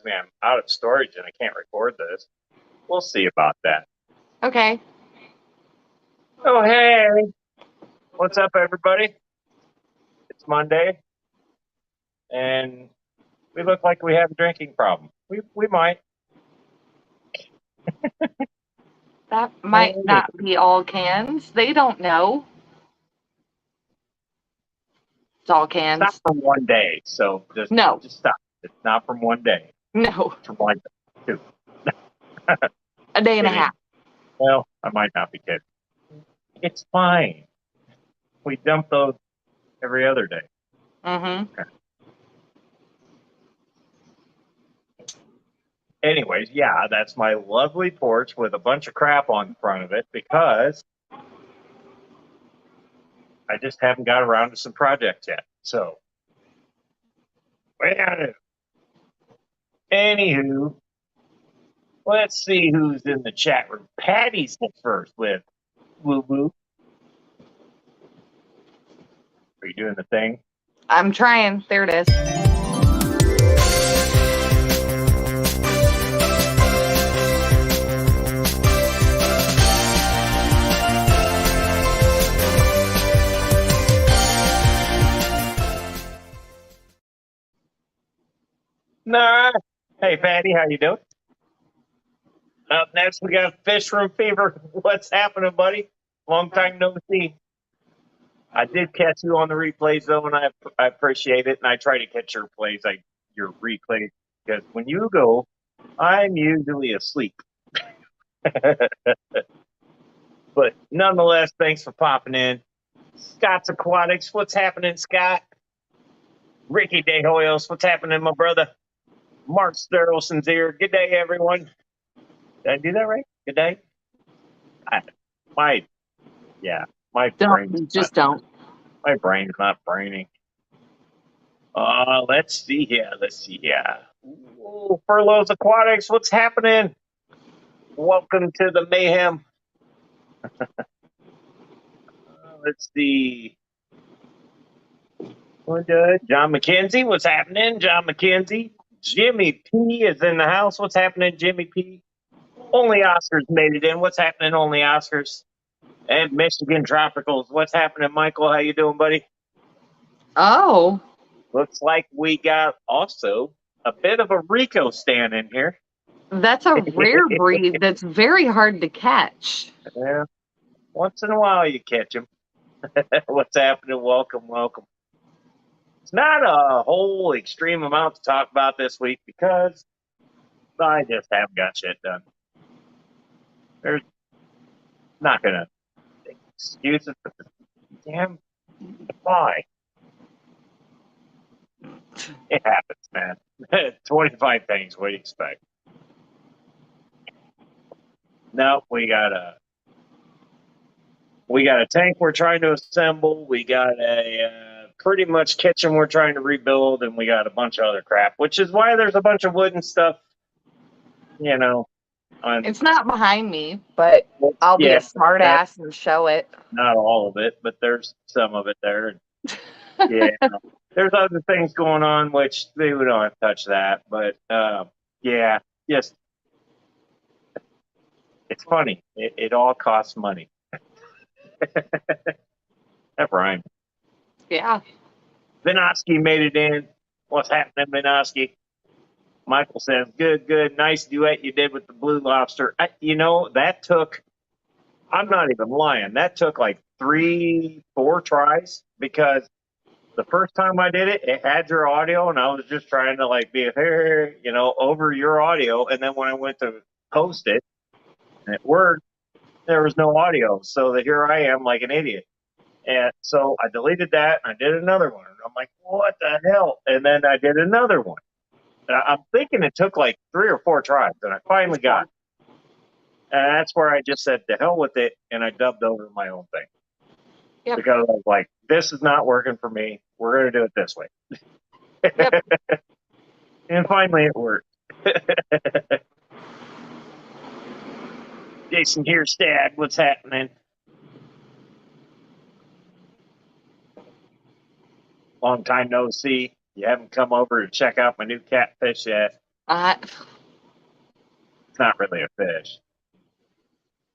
me I'm out of storage and I can't record this. We'll see about that. Okay. Oh, hey. What's up, everybody? It's Monday, and we look like we have a drinking problem. We might. That might not be all cans. They don't know. It's all It's not cans. from one day, so No. just stop. It's not from one day. No. It's from like two. A day and a Kidding. half. Well, I might not be kidding. It's fine. We dump those every other day. Mm-hmm. Anyways, yeah, that's my lovely porch with a bunch of crap on the front of it because I just haven't got around to some projects yet. So, well, anywho, let's see who's in the chat room. Patty's the first with woo woo. Are you doing the thing? I'm trying. There it is. Nah. Hey, Patty, how you doing? Up next, we got Fish Room Fever. What's happening, buddy? Long time no see. I did catch you on the replays though, and I appreciate it. And I try to catch your replays, because when you go, I'm usually asleep. But nonetheless, thanks for popping in. Scott's Aquatics, what's happening, Scott? Ricky De Hoyos, what's happening, my brother? Mark Sterlson's here. Good day, everyone. Did I do that right? Good day. My Don't. my brain's not braining. Let's see here. Ooh, Furloughs Aquatics, what's happening? Welcome to the MayheM. Let's see. We're good. John McKenzie, what's happening? John McKenzie. Jimmy P is in the house. What's happening, Jimmy P? Only Oscars made it in. What's happening, Only Oscars? And Michigan Tropicals. What's happening, Michael? How you doing, buddy? Oh. Looks like we got also a bit of a Rico stand in here. That's a rare breed that's very hard to catch. Yeah. Once in a while you catch them. What's happening? Welcome. It's not a whole extreme amount to talk about this week because I just haven't got shit done. There's not gonna excuses, but damn why? It happens, man. 25 things. What do you expect? No, we got a tank we're trying to assemble. We got a pretty much kitchen we're trying to rebuild, and we got a bunch of other crap, which is why there's a bunch of wood and stuff. It's not behind me, but I'll be a smart ass and show it. Not all of it, but there's some of it there. Yeah. There's other things going on, which we don't have to touch that. But yeah, just it's funny. It all costs money. That rhymed. Yeah. Vinosky made it in. What's happening, Vinosky? Michael says, good. Nice duet you did with the Blue Lobster. That took, I'm not even lying, that took like 3-4 tries because the first time I did it, it had your audio, and I was just trying to like be, over your audio. And then when I went to post it, and it worked, there was no audio. So that here I am like an idiot. And so I deleted that, and I did another one. And I'm like, what the hell? And then I did another one. I'm thinking it took like 3 or 4 tries, and I finally got it. And that's where I just said, to hell with it, and I dubbed over my own thing. Yep. Because I was like, this is not working for me. We're going to do it this way. Yep. And finally it worked. Jason Hierstad, what's happening? Long time no see. You haven't come over to check out my new catfish yet. It's not really a fish.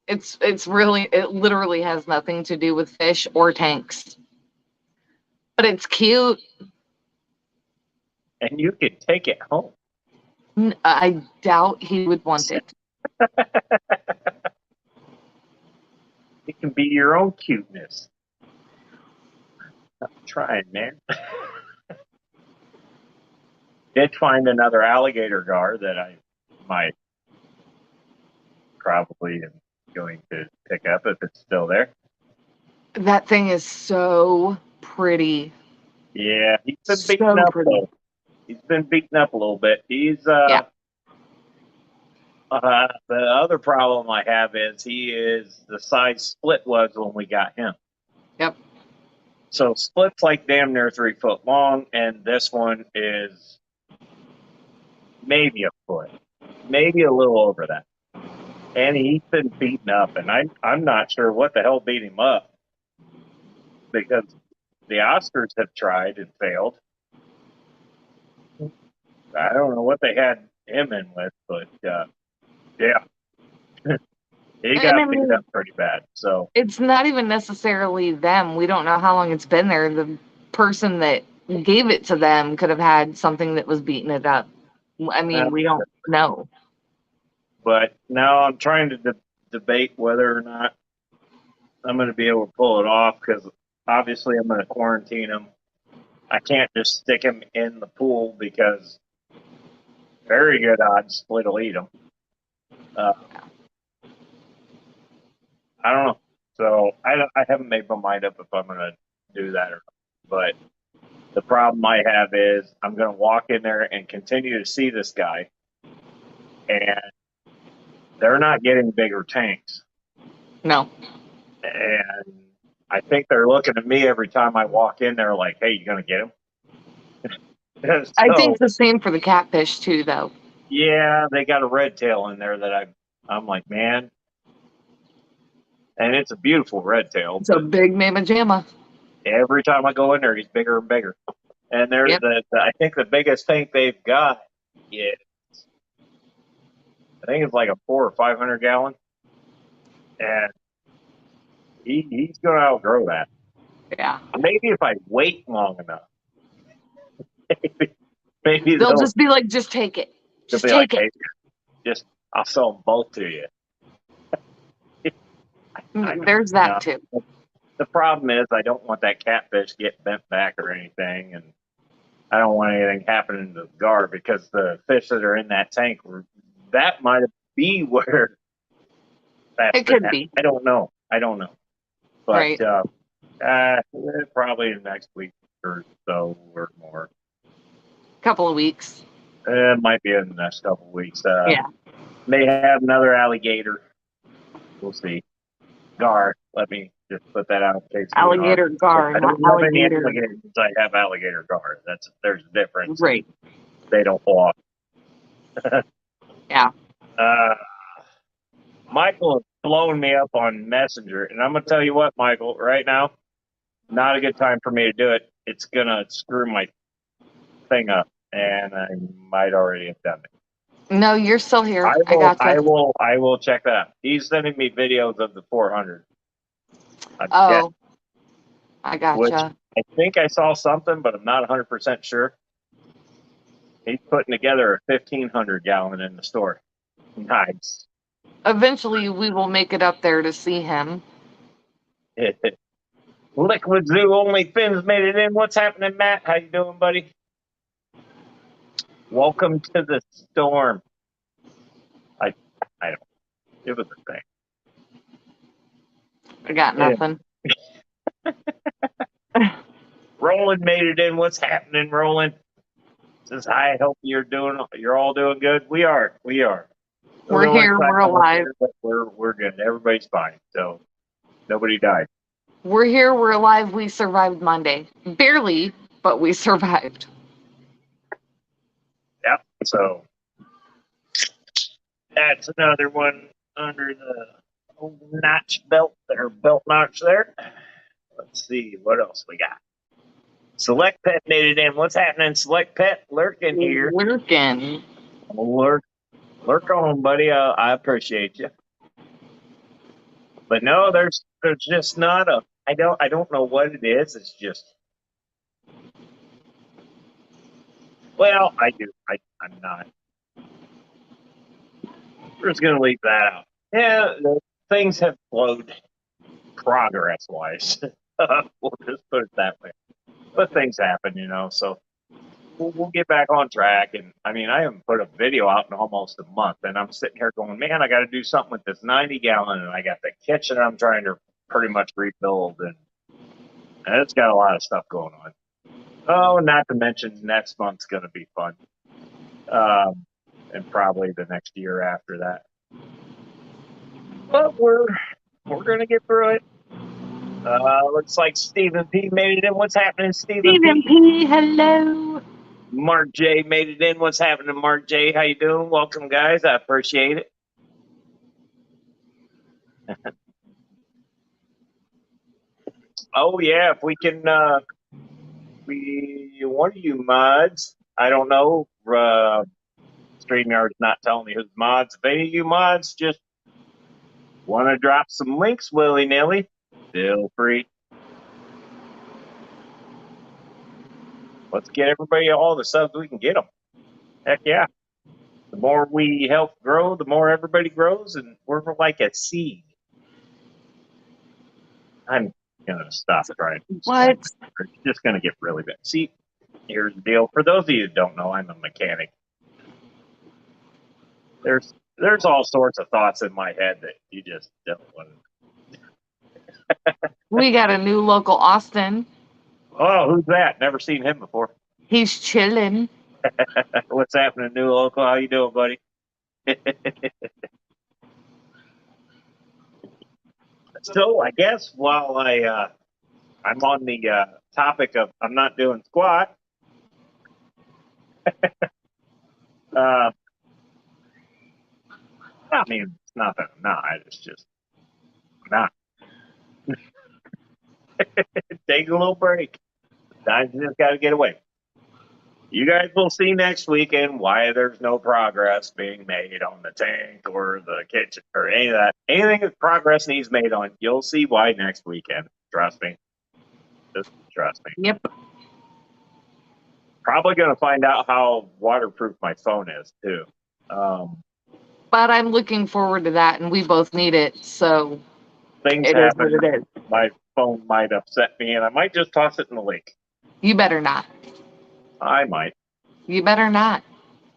It literally has nothing to do with fish or tanks. But it's cute. And you could take it home. I doubt he would want it. It can be your own cuteness. I'm trying, man. Did find another alligator gar that I might probably am going to pick up if it's still there. That thing is so pretty. Yeah, he's been So beaten up pretty. though. He's been beaten up a little bit. Yeah. The other problem I have is he is the size Split was when we got him. Yep. So Split's like damn near 3 foot long, and this one is maybe a foot, maybe a little over that. And he's been beaten up, and I'm not sure what the hell beat him up, because the Oscars have tried and failed. I don't know what they had him in with, but yeah, he got beat up pretty bad. So it's not even necessarily them. We don't know how long it's been there. The person that gave it to them could have had something that was beating it up. I mean, we don't know. But now I'm trying to debate whether or not I'm going to be able to pull it off, because obviously I'm going to quarantine him. I can't just stick him in the pool, because very good odds Split will eat him. I don't know. So I haven't made my mind up if I'm going to do that or not. But the problem I have is I'm going to walk in there and continue to see this guy, and they're not getting bigger tanks. No. And I think they're looking at me every time I walk in there like, hey, you going to get him? So, I think the same for the catfish too, though. Yeah, they got a red tail in there that I'm like, man. And it's a beautiful red tail. It's a big mama jamma. Every time I go in there, he's bigger and bigger. And there's I think the biggest tank they've got is, I think it's like a 400 or 500 gallon. And he's going to outgrow that. Yeah. Maybe if I wait long enough. Maybe they'll just be like, just take it. Just take it. Hey, I'll sell them both to you. There's that too. The problem is I don't want that catfish to get bent back or anything, and I don't want anything happening to the gar, because the fish that are in that tank, that might be where that's it could be. I don't know. But right. Probably next week or so or more. Couple of weeks. It might be in the next couple of weeks. Yeah. May have another alligator. We'll see. Gar. Let me just put that out in case. Alligator gar. I don't have any alligators. I have alligator gar. There's a difference. Right. They don't walk. Yeah. Michael has blown me up on Messenger, and I'm gonna tell you what, Michael. Right now, not a good time for me to do it. It's gonna screw my thing up, and I might already have done it. No, you're still here. I gotcha. I will check that out. He's sending me videos of the 400. I gotcha. Which I think I saw something, but I'm not 100% sure. He's putting together a 1,500 gallon in the store. Nice. Eventually, we will make it up there to see him. Liquid Zoo only Fins made it in. What's happening, Matt? How you doing, buddy? Welcome to the storm. I don't. It was a thing. I got nothing. Roland made it in. What's happening, Roland? Says hi. I hope you're all doing good. We are. We're here. We're alive. We're good. Everybody's fine. So nobody died. We're here. We're alive. We survived Monday. Barely, but we survived. Yep. So that's another one under the old notch belt, or belt notch there. Let's see what else we got. Select Pet made it in. What's happening, Select Pet? Lurking here. Lurking. Lurk on, buddy. I appreciate you. But no, there's just not a. I don't know what it is. It's just. Well, I do. I'm not. We're just gonna leave that out. Yeah, things have flowed progress wise. We'll just put it that way. But things happen, So we'll get back on track. And I mean, I haven't put a video out in almost a month, and I'm sitting here going, man, I got to do something with this 90-gallon, and I got the kitchen I'm trying to pretty much rebuild, and it's got a lot of stuff going on. Oh, not to mention next month's going to be fun, and probably the next year after that. But we're going to get through it. Looks like Stephen P made it in. What's happening, Stephen P? Hello. Mark J made it in. What's happening, Mark J? How you doing? Welcome, guys. I appreciate it. Oh yeah, if we can, one of you mods. I don't know. StreamYard's not telling me who's mods. If any of you mods just want to drop some links willy nilly, feel free. Let's get everybody all the subs we can get them. Heck yeah. The more we help grow, the more everybody grows, and we're like a seed. I'm going to stop trying. What? It's just going to get really bad. See, here's the deal. For those of you who don't know, I'm a mechanic. There's all sorts of thoughts in my head that you just don't want to. We got a new local Austin. Oh, who's that? Never seen him before. He's chilling. What's happening, new local? How you doing, buddy? So I guess while I'm on the topic of I'm not doing squat. I mean, it's not that I'm not. It's just I'm not. Take a little break. Sometimes you just got to get away. You guys will see next weekend why there's no progress being made on the tank or the kitchen or any of that. Anything that progress needs made on, you'll see why next weekend. Trust me. Just trust me. Yep. Probably going to find out how waterproof my phone is, too. But I'm looking forward to that, and we both need it, so things it happen. is what it is. My phone might upset me, and I might just toss it in the lake. You better not. I might. You better not.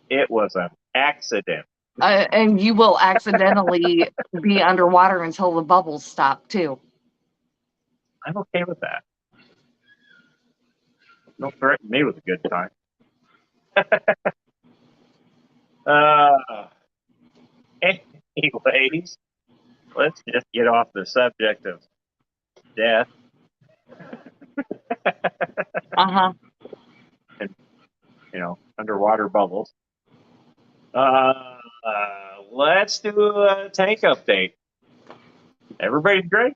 It was an accident. And you will accidentally be underwater until the bubbles stop, too. I'm okay with that. Don't threaten me with a good time. Anyways, let's just get off the subject of death. Uh-huh. And, underwater bubbles. Let's do a tank update. Everybody's great.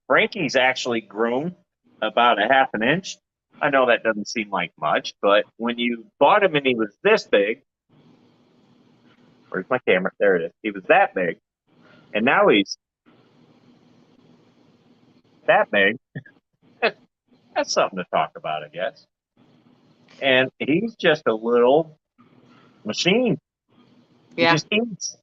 Frankie's actually grown about a half an inch. I know that doesn't seem like much, but when you bought him and he was this big, where's my camera? There it is. He was that big, and now he's that big. That's something to talk about, I guess. And he's just a little machine. Yeah. He just eats.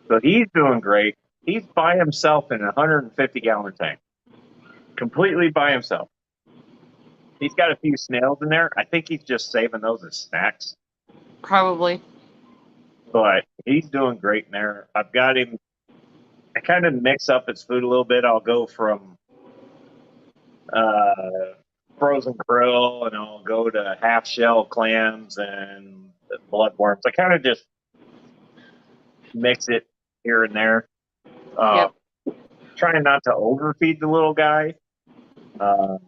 So he's doing great. He's by himself in a 150-gallon tank. Completely by himself. He's got a few snails in there. I think he's just saving those as snacks. Probably. But he's doing great in there. I've got him. I kind of mix up his food a little bit. I'll go from frozen krill, and I'll go to half-shell clams and bloodworms. I kind of just mix it here and there. Yep. Trying not to overfeed the little guy. But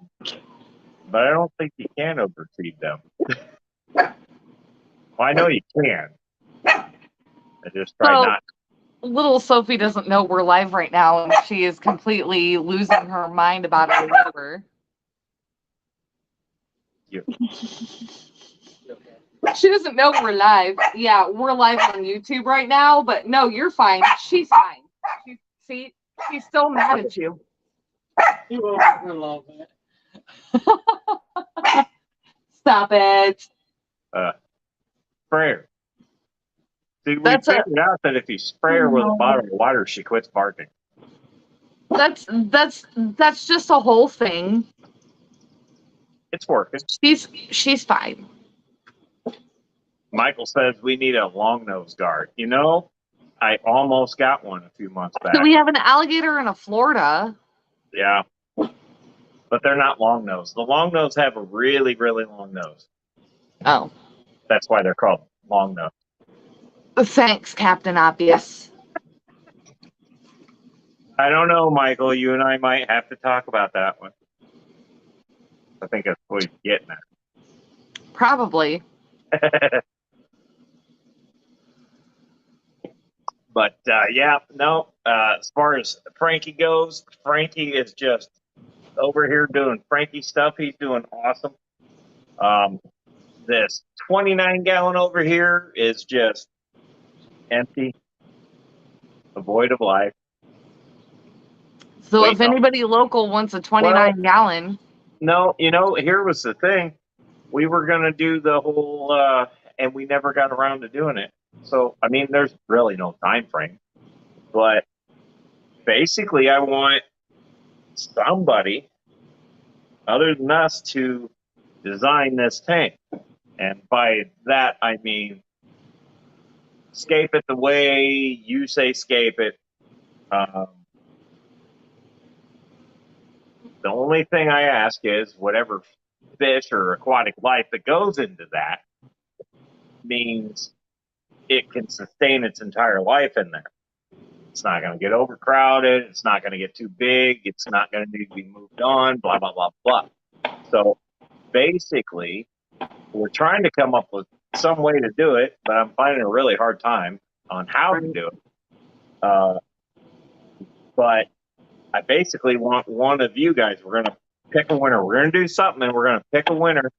I don't think you can overfeed them. Well, I know you can. I just try not. Little Sophie doesn't know we're live right now, and she is completely losing her mind about it. Whatever. She doesn't know we're live. Yeah, we're live on YouTube right now, but no, you're fine. She's fine. See, she's still mad at you. I love it. Stop it. Sprayer. See, we That's figured out that if you spray her with a bottle of water, she quits barking. That's just a whole thing. It's working. She's fine. Michael says we need a long nose guard. You know, I almost got one a few months back. So we have an alligator in Florida. Yeah. But they're not long nose. The long nose have a really, really long nose. Oh. That's why they're called long nose. Thanks, Captain Obvious. I don't know, Michael. You and I might have to talk about that one. I think that's what he's getting at. Probably. But yeah, no. As far as Frankie goes, Frankie is just over here doing Frankie stuff. He's doing awesome. This 29-gallon over here is just empty, void of life. So if anybody local wants a 29-gallon. No, you know, here was the thing. We were going to do the whole, and we never got around to doing it. So, I mean, there's really no time frame. But basically, I want somebody other than us to design this tank. And by that, I mean scape it the way you say scape it. The only thing I ask is whatever fish or aquatic life that goes into that means it can sustain its entire life in there. It's not going to get overcrowded. It's not going to get too big. It's not going to need to be moved on, blah, blah, blah, blah. So basically, we're trying to come up with some way to do it, but I'm finding a really hard time on how to do it. But I basically want one of you guys. We're going to pick a winner. We're going to do something, and we're going to pick a winner.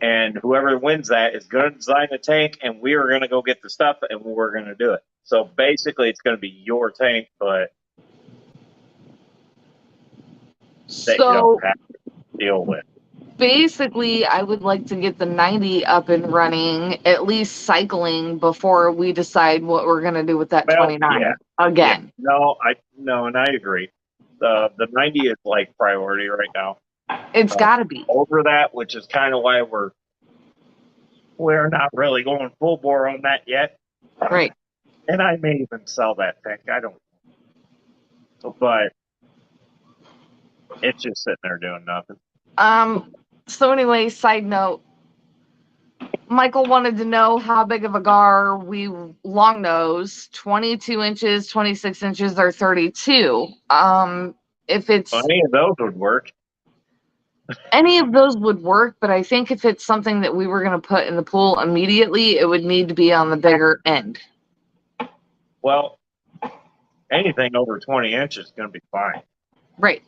And whoever wins that is going to design the tank, and we are going to go get the stuff, and we're going to do it. So basically, it's going to be your tank, but that you don't have to deal with. Basically, I would like to get the 90 up and running, at least cycling, before we decide what we're going to do with that 29 again. Yeah. No, and I agree. The 90 is like priority right now. It's got to be over that, which is kind of why we're not really going full bore on that yet. Right. And I may even sell that tank. I don't know. But it's just sitting there doing nothing. So anyway, side note, Michael wanted to know how big of a gar we long nose, 22 inches, 26 inches, or 32. If it's any of those would work. Any of those would work, but I think if it's something that we were going to put in the pool immediately, it would need to be on the bigger end. Well, anything over 20 inches is going to be fine. Right.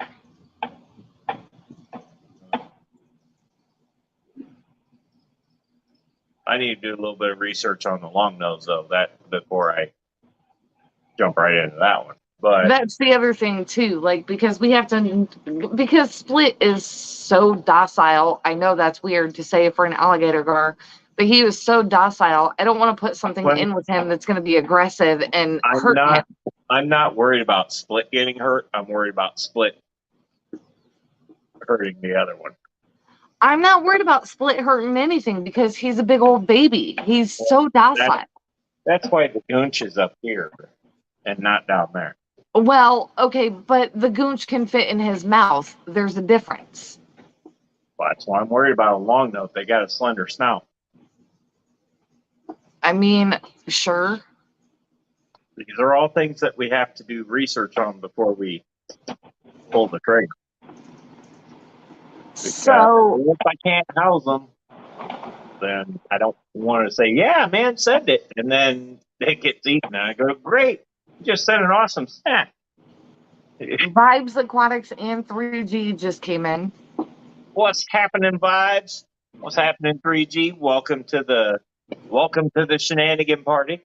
I need to do a little bit of research on the long nose, though, before I jump right into that one. But that's the other thing too, like because Split is so docile. I know that's weird to say for an alligator gar, but he was so docile. I don't want to put something in with him that's going to be aggressive and hurt him. I'm not worried about Split getting hurt. I'm worried about Split hurting the other one. I'm not worried about Split hurting anything because he's a big old baby. He's so docile. That's why the goonch is up here and not down there. Well, okay, but the goonch can fit in his mouth. There's a difference. Well, that's why I'm worried about a long nose. They got a slender snout. I mean, sure. These are all things that we have to do research on before we pull the trigger. So if I can't house them, then I don't want to say, yeah, man, send it. And then it gets eaten. And I go, great. You just sent an awesome snack. Vibes Aquatics and 3G just came in. What's happening, Vibes? What's happening, 3G? Welcome to the shenanigan party.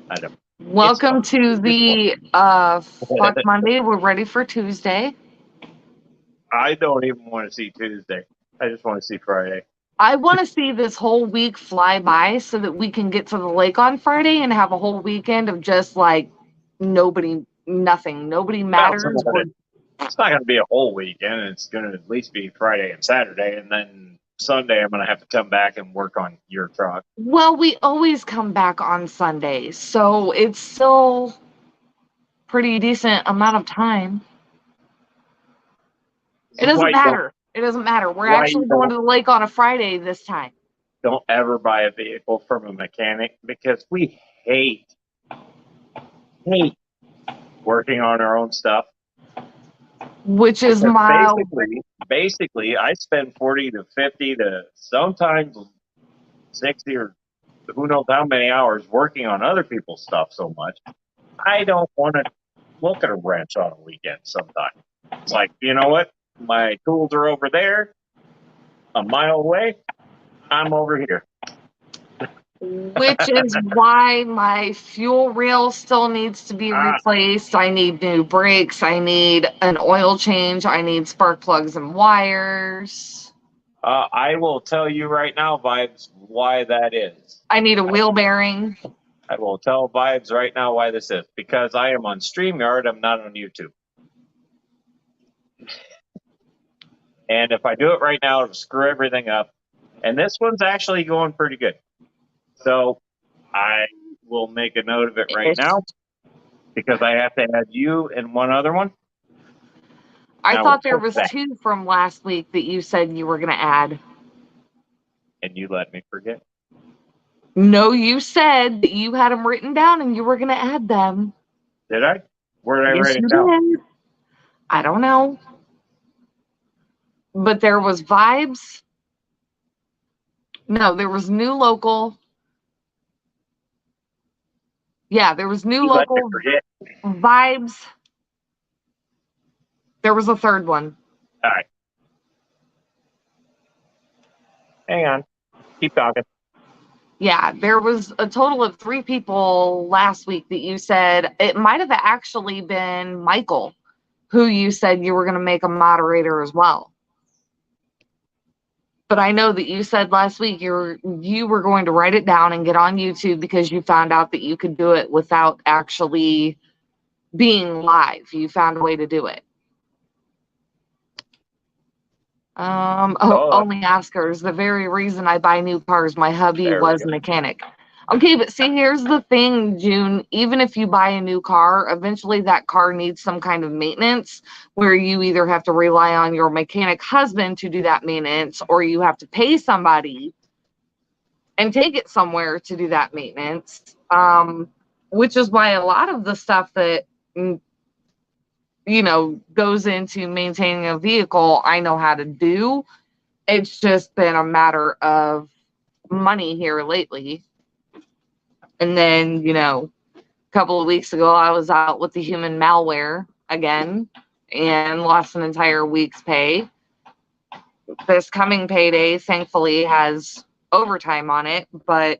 I don't. Welcome to the Fuck Monday. We're ready for Tuesday. I don't even want to see Tuesday. I just want to see Friday. I want to see this whole week fly by so that we can get to the lake on Friday and have a whole weekend of just like nothing. Nobody matters. It's not going to be a whole weekend. It's going to at least be Friday and Saturday, and then Sunday I'm going to have to come back and work on your truck. Well, we always come back on Sundays, so it's still pretty decent amount of time. It doesn't matter. It doesn't matter. We're actually going to the lake on a Friday this time. Don't ever buy a vehicle from a mechanic because we hate working on our own stuff. Which is basically I spend 40 to 50 to sometimes 60 or who knows how many hours working on other people's stuff so much. I don't want to look at a wrench on a weekend sometimes. It's like, you know what? My tools are over there, a mile away. I'm over here. Which is why my fuel rail still needs to be replaced. I need new brakes. I need an oil change. I need spark plugs and wires. I will tell you right now, Vibes, why that is. I need a wheel bearing. I will tell Vibes right now why this is. Because I am on StreamYard. I'm not on YouTube. And if I do it right now, it'll screw everything up. And this one's actually going pretty good. So I will make a note of it right now because I have to add you and one other one. I thought there was two from last week that you said you were going to add. And you let me forget. No, you said that you had them written down and you were going to add them. Did I? Where did I write it down? Did. I don't know. But there was Vibes. No, there was New Local. Yeah, there was New Local, Vibes. There was a third one. All right. Hang on. Keep talking. Yeah, there was a total of 3 people last week that you said. It might have actually been Michael, who you said you were going to make a moderator as well. But I know that you said last week you were going to write it down and get on YouTube because you found out that you could do it without actually being live. You found a way to do it. Only Oscars. The very reason I buy new cars, my hubby was a mechanic. Okay, but see, here's the thing, June. Even if you buy a new car, eventually that car needs some kind of maintenance where you either have to rely on your mechanic husband to do that maintenance or you have to pay somebody and take it somewhere to do that maintenance. Which is why a lot of the stuff that, goes into maintaining a vehicle, I know how to do. It's just been a matter of money here lately. And then, a couple of weeks ago, I was out with the human malware again and lost an entire week's pay. This coming payday, thankfully, has overtime on it. But,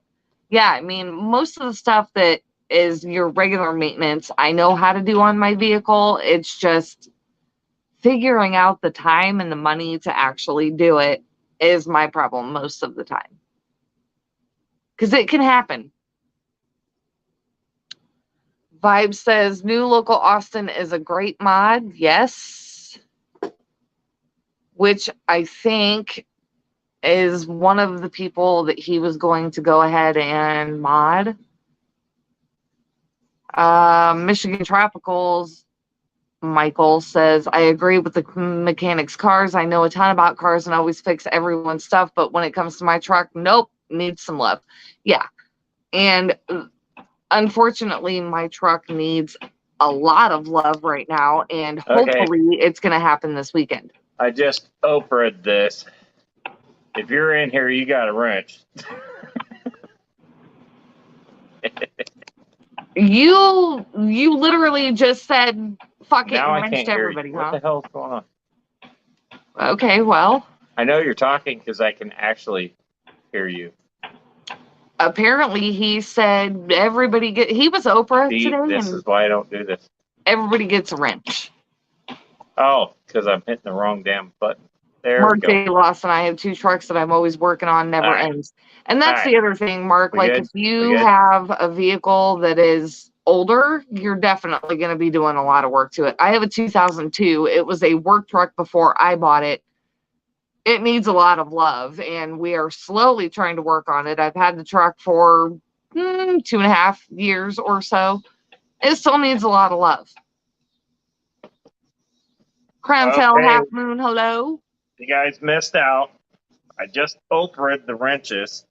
yeah, I mean, most of the stuff that is your regular maintenance, I know how to do on my vehicle. It's just figuring out the time and the money to actually do it is my problem most of the time. Because it can happen. Vibe says, New Local Austin is a great mod. Yes. Which I think is one of the people that he was going to go ahead and mod. Michigan Tropicals, Michael says, I agree with the mechanics' cars. I know a ton about cars and always fix everyone's stuff. But when it comes to my truck, nope, needs some love. Yeah. And unfortunately, my truck needs a lot of love right now, and hopefully it's going to happen this weekend. I just Oprah'd this. If you're in here, you got a wrench. You literally just said, fuck it, now and I can't wrenched hear everybody, you. huh? What the hell's going on? Okay, well, I know you're talking because I can actually hear you. Apparently, he said everybody he was Oprah See, today, this and is why I don't do this. everybody gets a wrench. Oh, because I'm hitting the wrong damn button. There Mark we go. J. Loss and I have 2 trucks that I'm always working on, never All right. ends. And that's All the other thing, Mark. We Like, good? if you We good? have a vehicle that is older, you're definitely going to be doing a lot of work to it. I have a 2002. It was a work truck before I bought it. It needs a lot of love, and we are slowly trying to work on it. I've had the truck for 2.5 years or so. It still needs a lot of love. Crown Tail, Okay. Half Moon, hello. You guys missed out. I just Oprah'd the wrenches.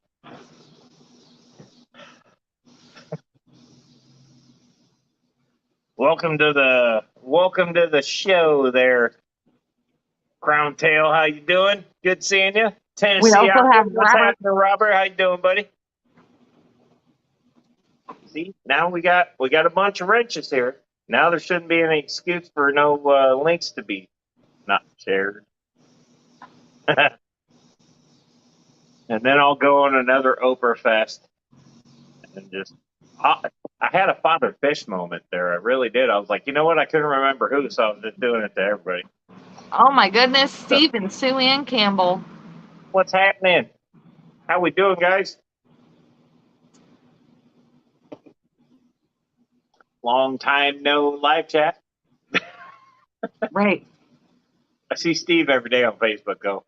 Welcome to the show there, Crown Tail. How you doing? Good seeing you. We Tennessee also outfit. have What's Robert. happening, Robert? How you doing, buddy? See, now we got a bunch of wrenches here. Now there shouldn't be any excuse for no links to be not shared. And then I'll go on another Oprah fest and just. I had a father fish moment there. I really did. I was like, you know what? I couldn't remember who, so I was just doing it to everybody. Oh my goodness, Steve and Sue Ann Campbell. What's happening? How we doing, guys? Long time no live chat. Right. I see Steve every day on Facebook.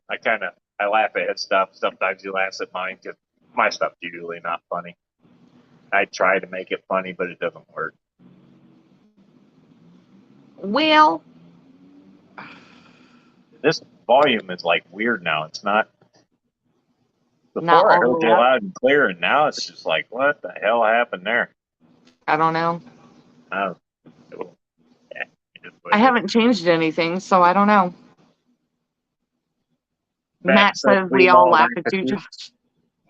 I laugh at his stuff. Sometimes he laughs at mine because my stuff's usually not funny. I try to make it funny, but it doesn't work. Well, This volume is like weird now. It's not. not Before I all the heard way you up. loud and clear, and now it's just like, what the hell happened there? I don't know. Yeah, it is what I it is. haven't changed anything, so I don't know. Matt says we all laugh at you, Josh.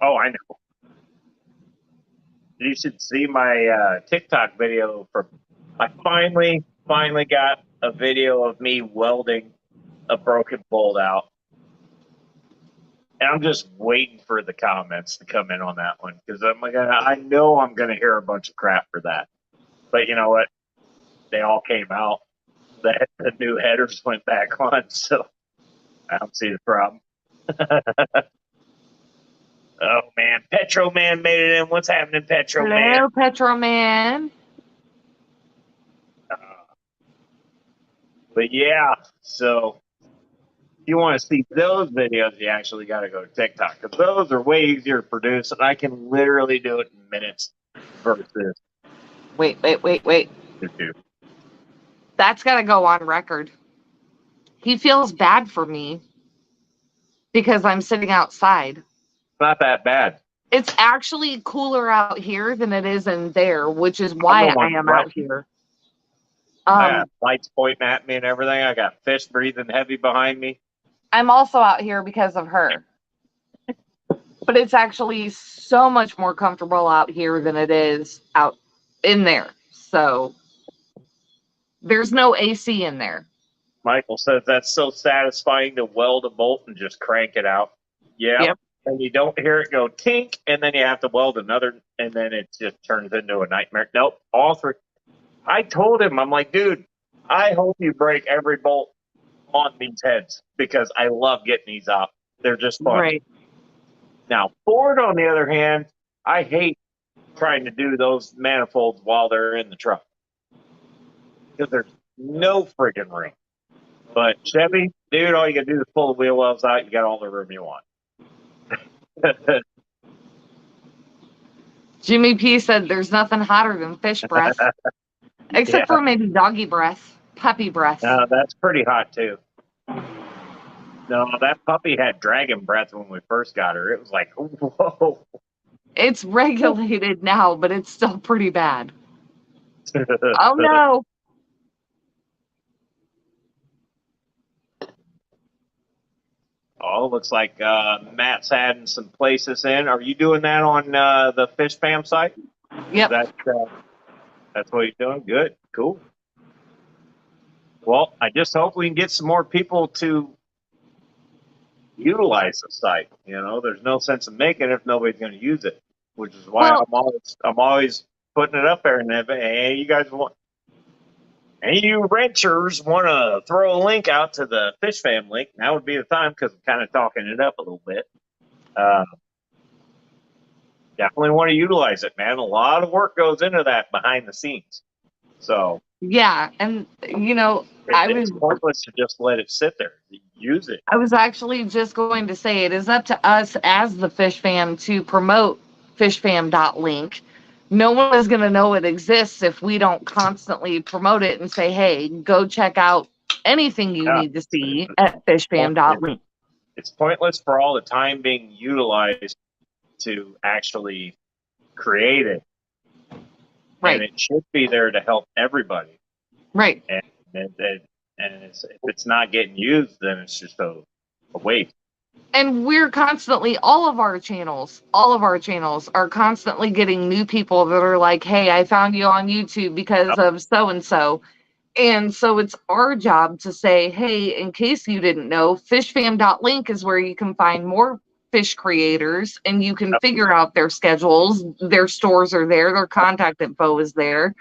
Oh, I know. You should see my TikTok video from. I finally got a video of me welding a broken bolt out, and I'm just waiting for the comments to come in on that one because I know I'm gonna hear a bunch of crap for that. But you know what? They all came out. The new headers went back on, so I don't see the problem. Oh man, Petro Man made it in. What's happening, Petro Man? Hello, Petro Man. But yeah, so if you want to see those videos, you actually got to go to TikTok because those are way easier to produce, and I can literally do it in minutes versus Wait. YouTube. That's got to go on record. He feels bad for me because I'm sitting outside. It's not that bad. It's actually cooler out here than it is in there, which is why I'm the I one am out sweating. here. I got lights pointing at me and everything. I got fish breathing heavy behind me. I'm also out here because of her. But it's actually so much more comfortable out here than it is out in there. So there's no AC in there. Michael says that's so satisfying to weld a bolt and just crank it out. Yep. And you don't hear it go tink, and then you have to weld another, and then it just turns into a nightmare. Nope, all three. I told him, I'm like, dude, I hope you break every bolt on these heads because I love getting these out. They're just fun. Right. Now, Ford, on the other hand, I hate trying to do those manifolds while they're in the truck because there's no friggin' room. But Chevy, dude, all you gotta do is pull the wheel wells out. You got all the room you want. Jimmy P said there's nothing hotter than fish breath. Except for maybe doggy breath, puppy breath. That's pretty hot too. No, that puppy had dragon breath when we first got her. It was like, whoa. It's regulated now, but it's still pretty bad. Oh no. Oh, looks like Matt's adding some places in. Are you doing that on the Fish Fam site? Yep. That's what you're doing? Good. Cool. Well, I just hope we can get some more people to utilize the site. You know, there's no sense in making it if nobody's going to use it, which is why Well, I'm always putting it up there. And if hey, you guys want, any of you ranchers want to throw a link out to the Fish Fam link, now would be the time because I'm kind of talking it up a little bit. Definitely want to utilize it, man. A lot of work goes into that behind the scenes. So yeah, and you know, it's pointless to just let it sit there. Use it. I was actually just going to say it is up to us as the Fish Fam to promote fishfam.link. No one is going to know it exists if we don't constantly promote it and say, hey, go check out anything you need to see at fishfam.link. It's pointless for all the time being utilized to actually create it. Right. And it should be there to help everybody. Right. And if it's not getting used, then it's just a waste. And we're constantly, all of our channels are constantly getting new people that are like, hey, I found you on YouTube because of so-and-so. And so it's our job to say, hey, in case you didn't know, fishfam.link is where you can find more fish creators and you can figure out their schedules. Their stores are there. Their contact info is there.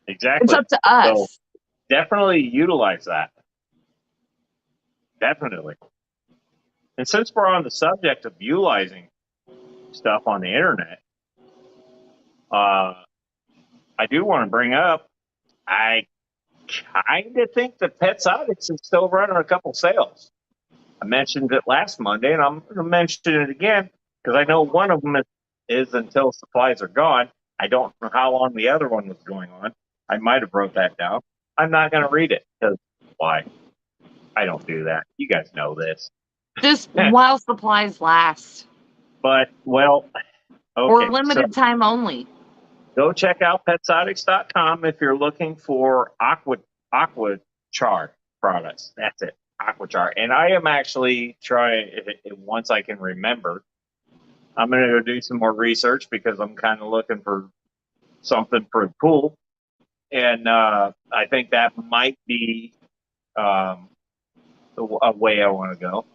Exactly. It's up to us. So definitely utilize that. Definitely. And since we're on the subject of utilizing stuff on the internet, I do want to bring up, I kind of think that Petzotics is still running a couple sales. I mentioned it last Monday, and I'm going to mention it again because I know one of them is until supplies are gone. I don't know how long the other one was going on. I might have wrote that down. I'm not going to read it because why? I don't do that. You guys know this. Just while supplies last. But, well, okay. Or limited time only. Go check out petzotics.com if you're looking for aqua char products. That's it, aqua char. And I am actually trying, once I can remember, I'm going to go do some more research because I'm kind of looking for something for the pool. And I think that might be a way I want to go.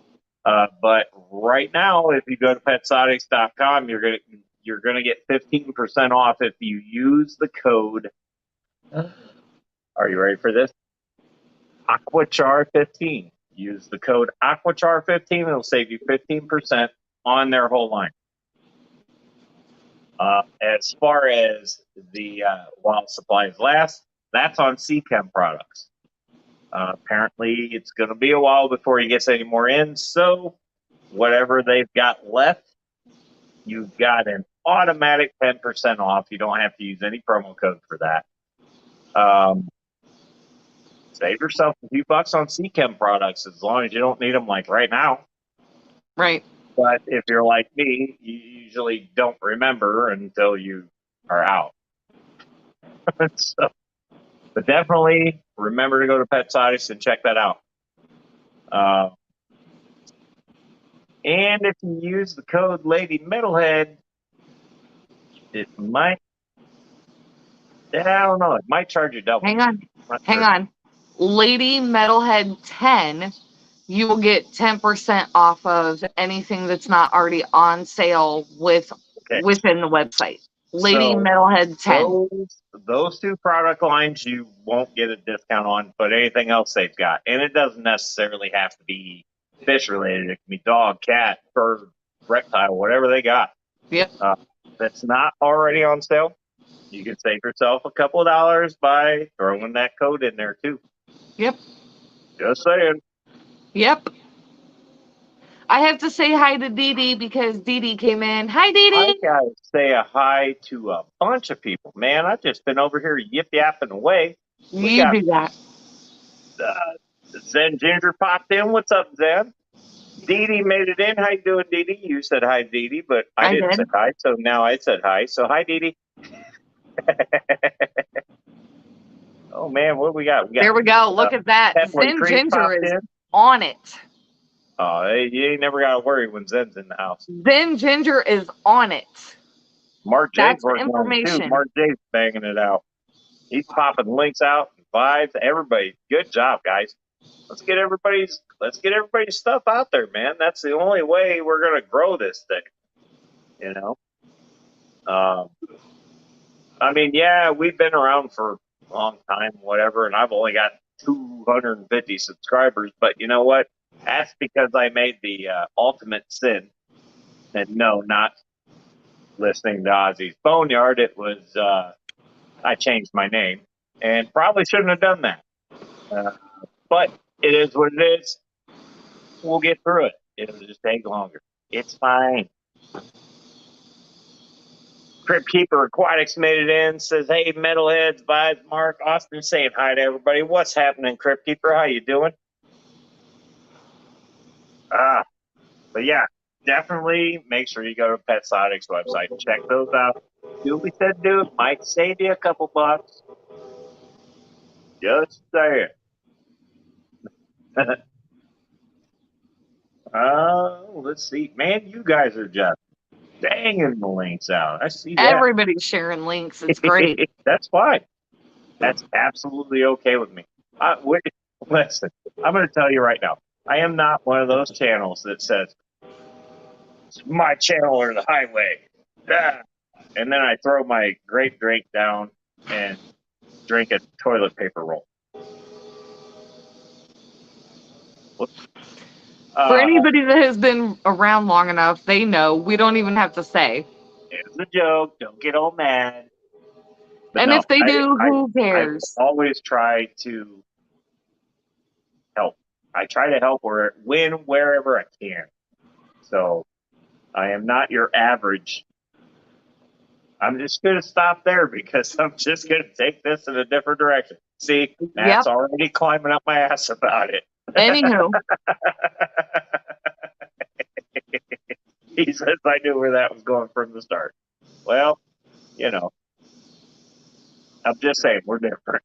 But right now, if you go to petzotics.com, you're going to get 15% off if you use the code. Are you ready for this? Aquachar15. Use the code Aquachar15. It'll save you 15% on their whole line. As far as the while supplies last, that's on METALHEAD'S products. Apparently, it's going to be a while before he gets any more in. So, whatever they've got left, you've got an automatic 10% off. You don't have to use any promo code for that. Save yourself a few bucks on METALHEAD'S products as long as you don't need them like right now. Right. But if you're like me, you usually don't remember until you are out. So, but definitely remember to go to Petzotics and check that out. And if you use the code Lady Metalhead, it might, I don't know, it might charge you double. Hang on. Lady Metalhead 10, you will get 10% off of anything that's not already on sale within the website. Lady Metalhead 10. Those two product lines you won't get a discount on, but anything else they've got. And it doesn't necessarily have to be fish related. It can be dog, cat, bird, reptile, whatever they got. Yep. That's not already on sale. You can save yourself a couple of dollars by throwing that code in there too. Yep. Just saying. Yep. I have to say hi to Dee Dee because Dee Dee came in. Hi, Dee Dee. I gotta say a hi to a bunch of people, man. I've just been over here yip yapping away. You do that. Zen Ginger popped in. What's up, Zen? Dee Dee made it in. How you doing, Dee Dee? You said hi, Dee Dee, but I didn't say hi, so now I said hi. So hi, Dee Dee. Oh man, what do we got? There we go. Look at that. Zen Ginger is on it. Oh, you ain't never got to worry when Zen's in the house. Zen Ginger is on it. Mark J's That's working on it too. Mark J's banging it out. He's popping links out and vibes. Everybody, good job, guys. let's get everybody's stuff out there, man. That's the only way we're gonna grow this thing. You know. I mean, yeah, we've been around for a long time, whatever, and I've only got 250 subscribers. But you know what? That's because I made the ultimate sin. And no, not listening to Ozzy's Boneyard. It was I changed my name, and probably shouldn't have done that. But it is what it is. We'll get through it. It'll just take longer. It's fine. Crypt Keeper Aquatics made it in. Says, "Hey, Metalheads, vibes, Mark, Austin, saying hi to everybody. What's happening, Crypt Keeper? How you doing?" But yeah, definitely make sure you go to Petsotic's website and check those out. Do what we said do. It might save you a couple bucks. Just saying. Let's see. Man, you guys are just banging the links out. I see that. Everybody's sharing links. It's great. That's fine. That's absolutely okay with me. Listen, I'm going to tell you right now. I am not one of those channels that says, "It's my channel or the highway." Ah. And then I throw my grape drink down and drink a toilet paper roll. For anybody that has been around long enough, they know we don't even have to say. It's a joke. Don't get all mad. But And no, if they do, who cares? I always try to help. I try to help wherever I can. So I am not your average. I'm just going to stop there because I'm just going to take this in a different direction. See, Matt's already climbing up my ass about it. Anywho. He says I knew where that was going from the start. Well, you know, I'm just saying we're different.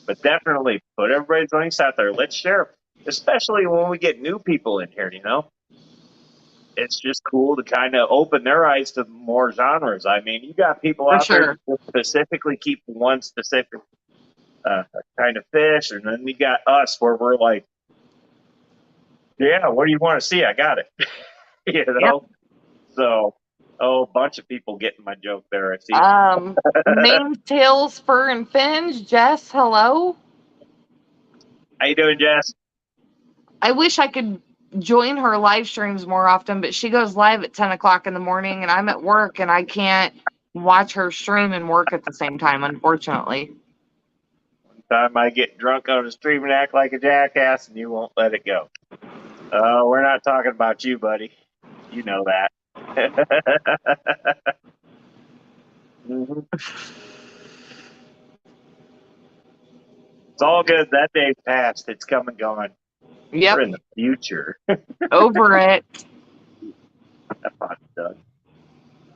But definitely put everybody's links out there. Let's share, especially when we get new people in here, you know? It's just cool to kind of open their eyes to more genres. I mean, you got people out there that specifically keep one specific kind of fish, and then you got us where we're like, yeah, what do you want to see? I got it. You know? So, a bunch of people getting my joke there, I see. Name, tails, fur, and fins. Jess, hello. How you doing, Jess? I wish I could join her live streams more often, but she goes live at 10 o'clock in the morning, and I'm at work, and I can't watch her stream and work at the same time, unfortunately. One time I get drunk on a stream and act like a jackass, and you won't let it go. We're not talking about you, buddy. You know that. Mm-hmm. It's all good. That day's passed. It's come and gone. Yep. We're in the future. Over it. That pot's done.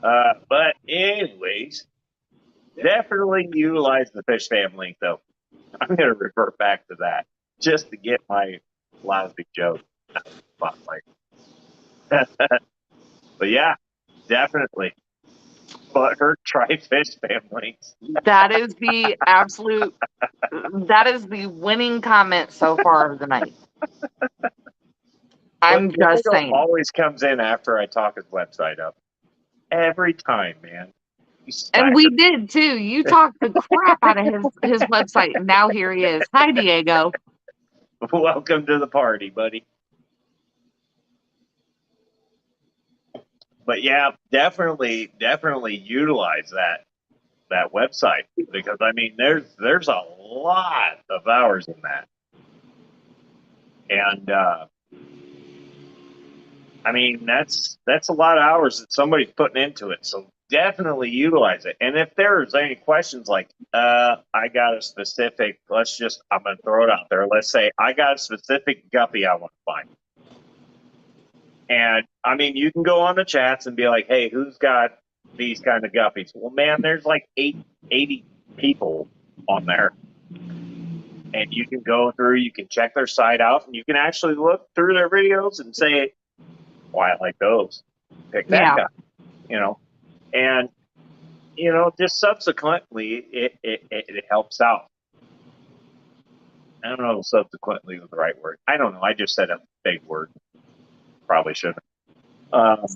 But anyways, definitely utilize the fish family, though. I'm going to revert back to that just to get my lousy joke. But yeah, definitely. Butthurt try fish families. That is the absolute, that is the winning comment so far of the night. I'm just saying. Always comes in after I talk his website up. Every time, man. And we did too. You talked the crap out of his website, and now here he is. Hi, Diego. Welcome to the party, buddy. But yeah, definitely utilize that website because I mean there's a lot of hours in that, and I mean that's a lot of hours that somebody's putting into it. So definitely utilize it. And if there's any questions like I got a specific, I'm gonna throw it out there. Let's say I got a specific guppy I want to find. And I mean, you can go on the chats and be like, hey, who's got these kind of guppies? Well, man, there's like 80 people on there. And you can go through, you can check their site out, and you can actually look through their videos and say, I like those. Pick that guy, you know. And, you know, just subsequently, it helps out. I don't know if subsequently was the right word. I don't know. I just said a big word. Probably shouldn't. But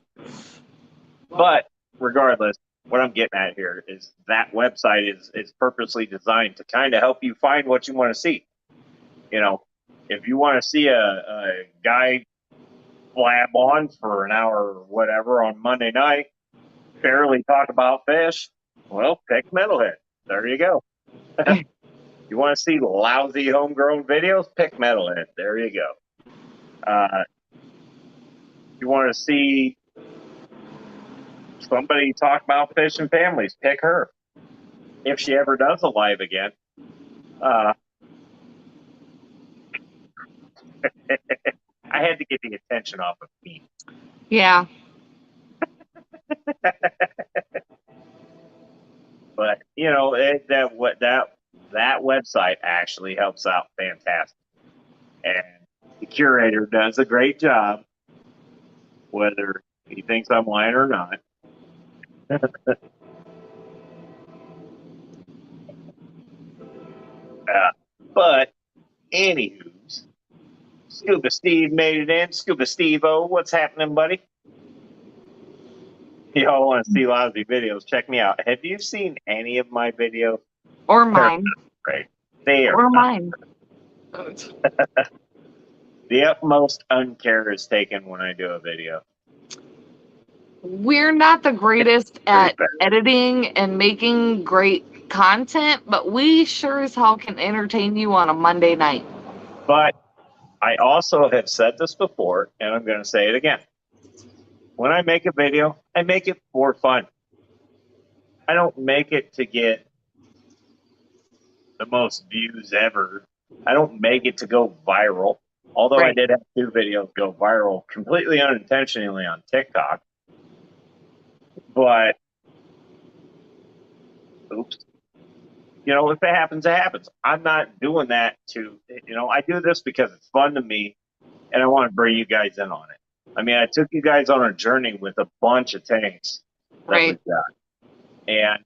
regardless, what I'm getting at here is that website is purposely designed to kind of help you find what you want to see. You know, if you want to see a guy blab on for an hour or whatever on Monday night, barely talk about fish, well, pick Metalhead. There you go. You want to see lousy homegrown videos? Pick Metalhead. There you go. You want to see somebody talk about fish and families? Pick her. If she ever does a live again. I had to get the attention off of me. Yeah. But you know that website actually helps out fantastic, and the curator does a great job, whether he thinks I'm lying or not. But anywho's, Scuba Steve made it in. Scuba Steve-O, what's happening, buddy? Y'all want to see lousy videos? Check me out. Have you seen any of my videos? Or mine. Right. They are Or mine. the utmost uncare is taken when I do a video. We're not the greatest at editing and making great content, but we sure as hell can entertain you on a Monday night. But I also have said this before, and I'm going to say it again. When I make a video, I make it for fun. I don't make it to get the most views ever. I don't make it to go viral. Although I Right. did have 2 videos go viral completely unintentionally on TikTok. But, oops. You know, if it happens, it happens. I'm not doing that to, you know, I do this because it's fun to me and I want to bring you guys in on it. I mean, I took you guys on a journey with a bunch of tanks that Right. we've got. And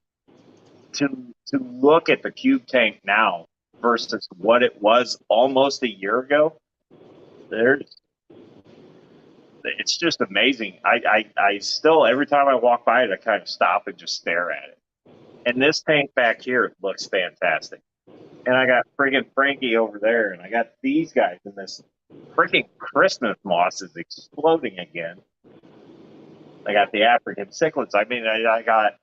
to look at the cube tank now versus what it was almost a year ago, it's just amazing. I still, every time I walk by it, I kind of stop and just stare at it. And this tank back here looks fantastic. And I got friggin' Frankie over there, and I got these guys, and this freaking Christmas moss is exploding again. I got the African cichlids. I mean, I got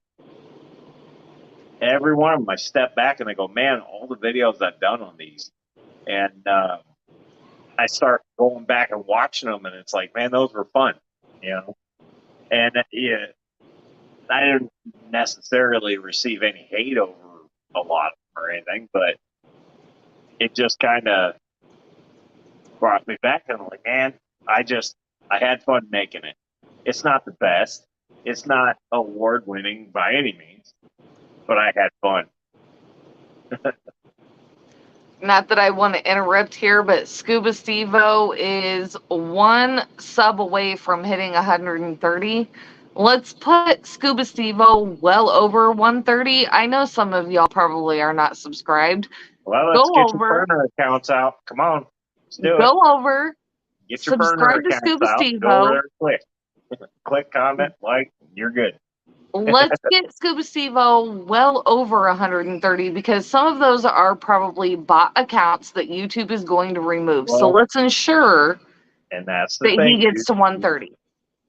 every one of them. I step back and I go, man, all the videos I've done on these. And I start going back and watching them, and it's like, man, those were fun, you know? And yeah, I didn't necessarily receive any hate over a lot or anything, but it just kind of brought me back. And I'm like, man, I had fun making it. It's not the best. It's not award winning by any means, but I had fun. Not that I want to interrupt here, but Scuba Steve-O is 1 sub away from hitting 130. Let's put Scuba Steve-O well over 130. I know some of y'all probably are not subscribed. Well, let's Go get over. your burner accounts out. Come on. Let's do it. Go over. Get your burner Subscribe to accounts Scuba out. Go over Steve-O. there quick. Click, comment, like, you're good. Let's get Scuba Steve-O well over 130 because some of those are probably bot accounts that YouTube is going to remove. So Well, let's ensure and that's the that thing. he gets to 130.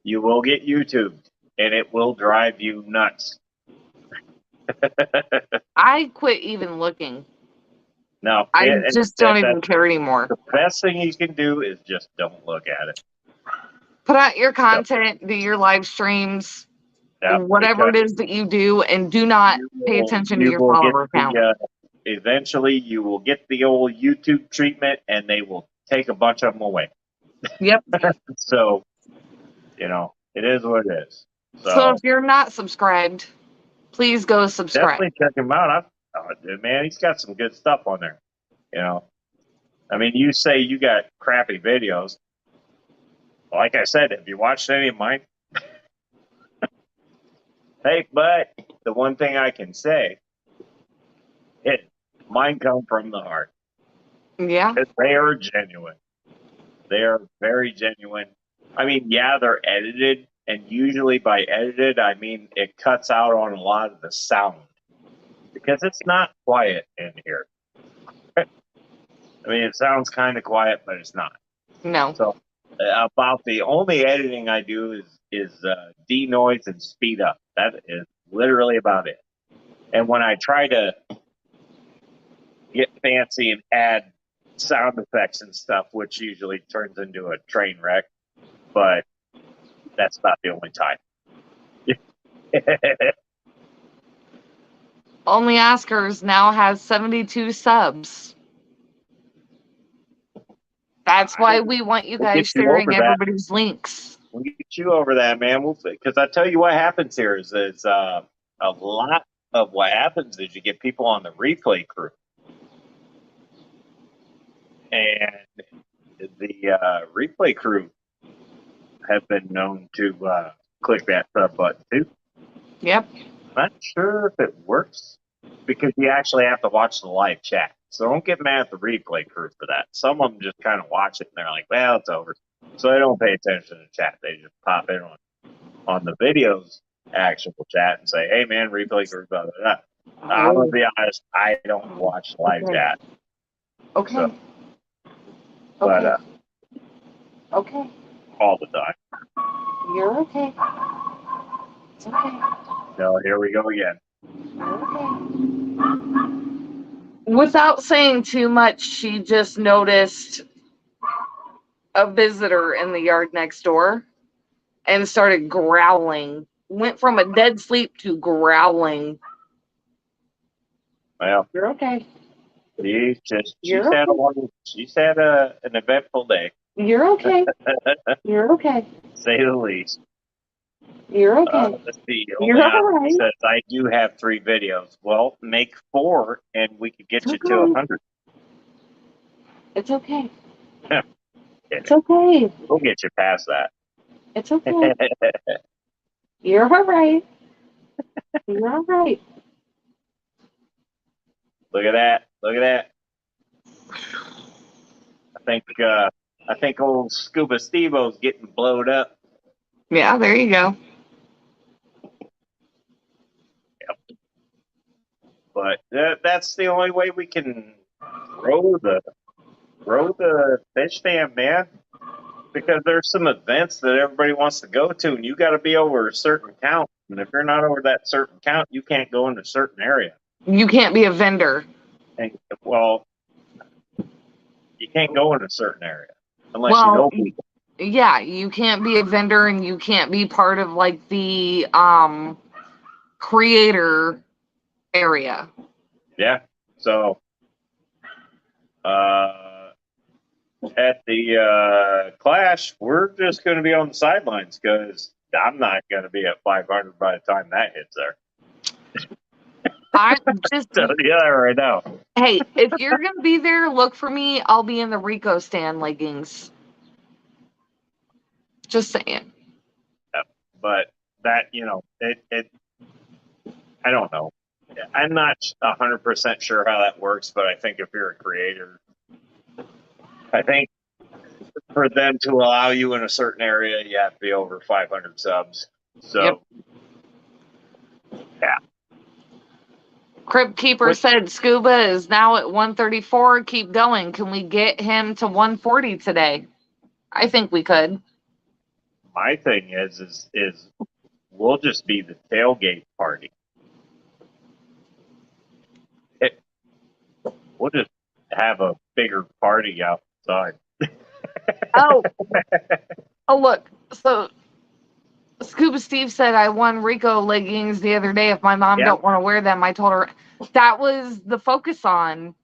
You will get YouTube, and it will drive you nuts. I quit even looking. No, I just don't even care anymore. The best thing you can do is just don't look at it. Put out your content, do your live streams, Yep, whatever it is that you do, and do not pay attention to your follower count. Eventually, you will get the old YouTube treatment, and they will take a bunch of them away. Yep. So, you know, it is what it is. So if you're not subscribed, please go subscribe. Definitely check him out. Man, he's got some good stuff on there. You know, I mean, you say you got crappy videos. Like I said, have you watched any of mine? Hey, but the one thing I can say, mine come from the heart. Yeah. They are genuine. They are very genuine. I mean, yeah, they're edited, and usually by edited, I mean it cuts out on a lot of the sound because it's not quiet in here. I mean, it sounds kind of quiet, but it's not. No. So, about the only editing I do is denoise and speed up. That is literally about it. And when I try to get fancy and add sound effects and stuff, which usually turns into a train wreck, but that's about the only time. Only Oscars now has 72 subs. That's why we want you We'll guys get you sharing over that. everybody's links. We'll get you over that, man. Because I tell you what happens here is a lot of what happens is you get people on the replay crew, and the replay crew have been known to click that sub button too. Yep. Not sure if it works because you actually have to watch the live chat. So don't get mad at the replay crew for that. Some of them just kind of watch it and they're like, well, it's over. So they don't pay attention to chat. They just pop in on the videos, actual chat, and say, hey, man, replay crew, blah, blah, blah. I'm going to be honest, I don't watch live chat. Okay. So, but Okay. all the time. You're okay. It's okay. No, here we go again. You're okay. Without saying too much, she just noticed a visitor in the yard next door and started growling. Went from a dead sleep to growling. Well, You're okay. she's had an eventful day. You're okay. You're okay. Say the least. You're okay. Let's see. You're Only all right. says I do have 3 videos. Well, make 4, and we could get you to 100. It's okay. It's okay. We'll get you past that. It's okay. You're all right. You're all right. Look at that. Look at that. I think old Scuba Steve-O's getting blowed up. Yeah, there you go. Yep. But that's the only way we can grow the fish fam, man. Because there's some events that everybody wants to go to, and you got to be over a certain count. And if you're not over that certain count, you can't go into a certain area. You can't be a vendor. And, well, you can't go in a certain area unless you know people. Yeah, you can't be a vendor and you can't be part of like the creator area. Yeah. So at the Clash, we're just going to be on the sidelines because I'm not going to be at 500 by the time that hits there. I just So yeah, right now. Hey, if you're gonna be there, look for me. I'll be in the Rico stand leggings. Just saying. Yeah. But that, it I don't know. I'm not 100% sure how that works, but I think if you're a creator, I think for them to allow you in a certain area, you have to be over 500 subs. So, yeah. Crib Keeper said Scuba is now at 134. Keep going. Can we get him to 140 today? I think we could. My thing is we'll just be the tailgate party. We'll just have a bigger party outside. Oh, look. So Scuba Steve said I won Rico leggings the other day. If my mom don't want to wear them, I told her that was the focus on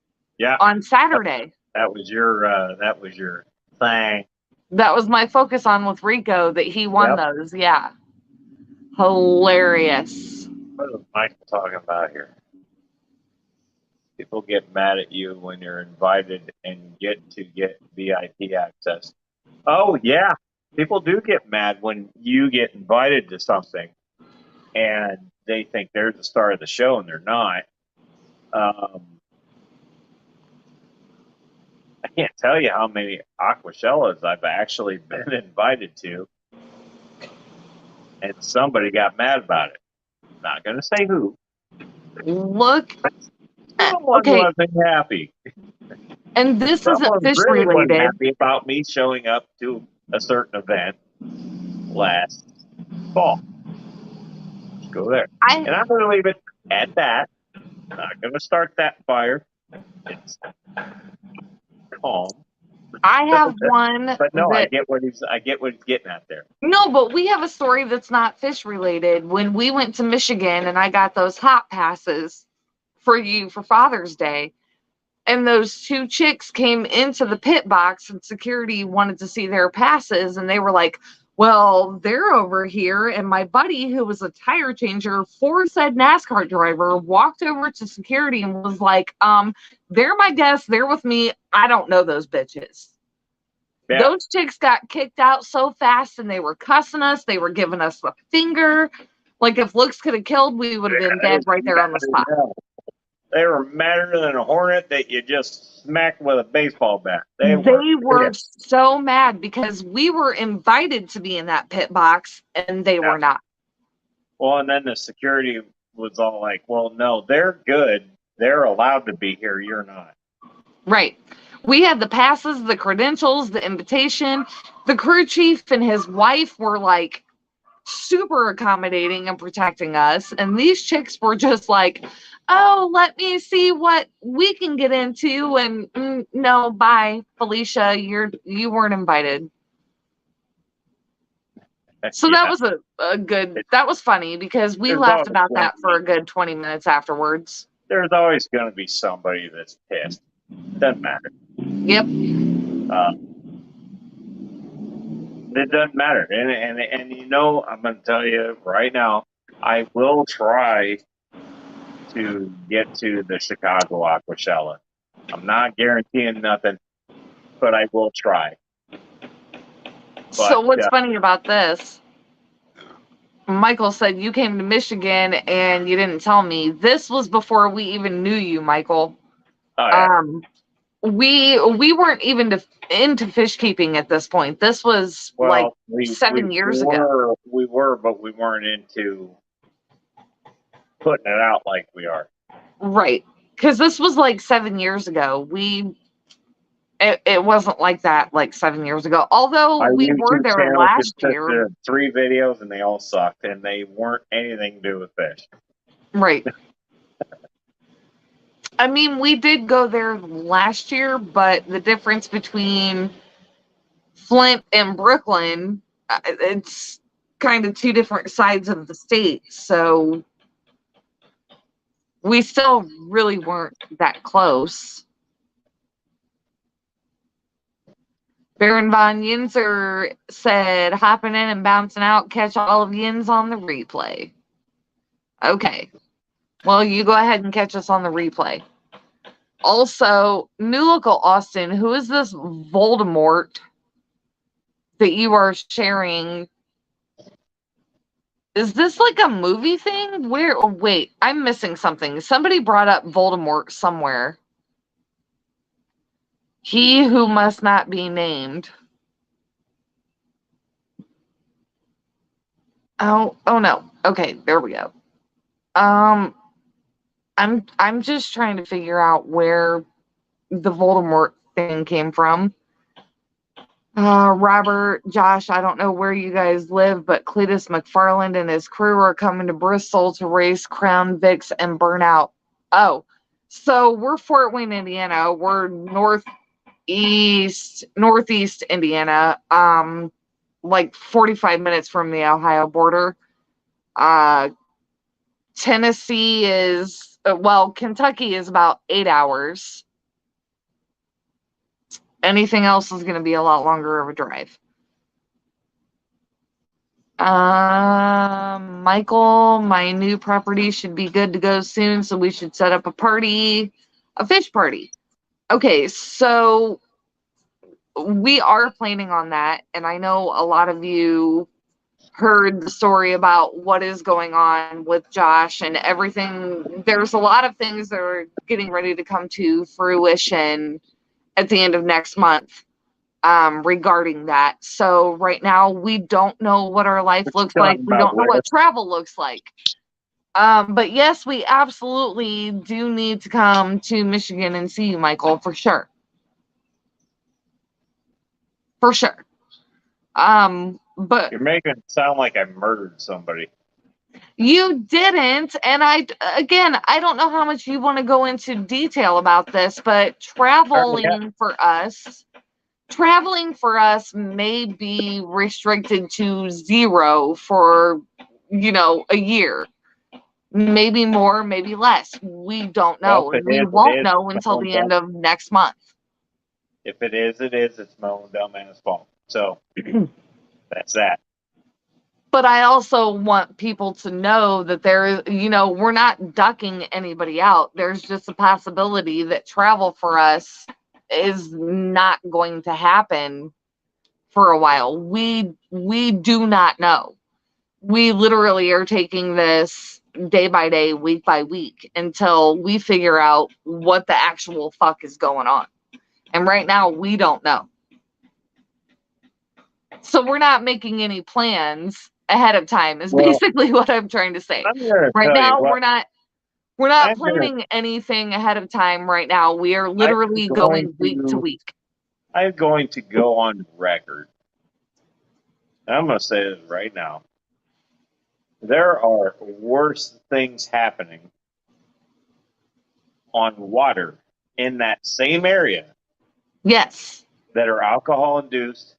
Saturday. That was your thing. That was my focus on with Rico, that he won those. Yeah. Hilarious. What is Michael talking about here? People get mad at you when you're invited and get VIP access. Oh, yeah. People do get mad when you get invited to something and they think they're the star of the show and they're not. can't tell you how many Aquashellas I've actually been invited to, and somebody got mad about it. Not going to say who. Look, Someone okay, wasn't happy. and this isn't Someone fish really wasn't related. happy about me showing up to a certain event last fall. Let's go there. And I'm going to leave it at that. Not going to start that fire. It's calm. I have one But no, I that get what he's getting at there. no, but we have a story that's not fish related. When we went to Michigan and I got those hot passes for you for Father's Day, and those two chicks came into the pit box and security wanted to see their passes, and they were like, well, they're over here. And my buddy, who was a tire changer for said NASCAR driver, walked over to security and was like, they're my guests, they're with me, I don't know those bitches. Yeah. Those chicks got kicked out so fast, and they were cussing us. They were giving us the finger. Like, if looks could have killed, we would have been dead right there on the spot. They were madder than a hornet that you just smacked with a baseball bat. They were so mad because we were invited to be in that pit box, and they were not. Well, and then the security was all like, well, no, they're good. They're allowed to be here. You're not. Right. We had the passes, the credentials, the invitation. The crew chief and his wife were like super accommodating and protecting us. And these chicks were just like, oh, let me see what we can get into. And no, bye, Felicia. You weren't invited. So that was a good, that was funny because we laughed about that for a good 20 minutes afterwards. There's always going to be somebody that's pissed. Doesn't matter. Yep. It doesn't matter. And you know, I'm going to tell you right now, I will try to get to the Chicago Aquashella. I'm not guaranteeing nothing, but I will try. So what's funny about this? Michael said you came to Michigan and you didn't tell me. This was before we even knew you, Michael. Oh, yeah. We weren't even into fish keeping at this point. This was 7 years ago. We were, but we weren't into putting it out like we are. Right. Because this was 7 years ago. It wasn't like that 7 years ago. Although we were there last year. 3 videos and they all sucked and they weren't anything to do with fish. Right. I mean, we did go there last year, but the difference between Flint and Brooklyn, it's kind of 2 different sides of the state. So we still really weren't that close. Baron von Yinzer said, hopping in and bouncing out, catch all of Yins on the replay. Okay. Well, you go ahead and catch us on the replay. Also, New Local Austin, who is this Voldemort that you are sharing? Is this a movie thing? Where? Oh, wait, I'm missing something. Somebody brought up Voldemort somewhere. He who must not be named. Oh no. Okay, there we go. I'm just trying to figure out where the Voldemort thing came from. Robert, Josh, I don't know where you guys live, but Cletus McFarland and his crew are coming to Bristol to race Crown Vics and Burnout. Oh, so we're Fort Wayne, Indiana. We're northeast Indiana, 45 minutes from the Ohio border. Tennessee is, Kentucky is about 8 hours. Anything else is going to be a lot longer of a drive. Michael, my new property should be good to go soon, so we should set up a fish party. Okay, so we are planning on that, and I know a lot of you heard the story about what is going on with Josh and everything. There's a lot of things that are getting ready to come to fruition, at the end of next month regarding that. So right now we don't know what our life What you looks like. talking We about, don't know what Wes? travel looks like. But yes, we absolutely do need to come to Michigan and see you, Michael, for sure. For sure. But You're making it sound like I murdered somebody. you didn't, and I don't know how much you want to go into detail about this, but traveling for us may be restricted to 0 for, a year. Maybe more, maybe less. We don't Well, know, if and it we is, it won't is. know It's until my own the dumb. end of next month. If it is, it is. It's my own dumbass fault. So that's that. But I also want people to know that we're not ducking anybody out. There's just a possibility that travel for us is not going to happen for a while. We do not know. We literally are taking this day by day, week by week until we figure out what the actual fuck is going on. And right now we don't know. So we're not making any plans ahead of time is basically what I'm trying to say. I'm going to Right tell you now what. we're not I'm gonna, planning anything ahead of time right now. We are I'm literally going going week to to. week. I'm going to go on record. I'm going to say this right now. There are worse things happening on water in that same area Yes. that are alcohol induced,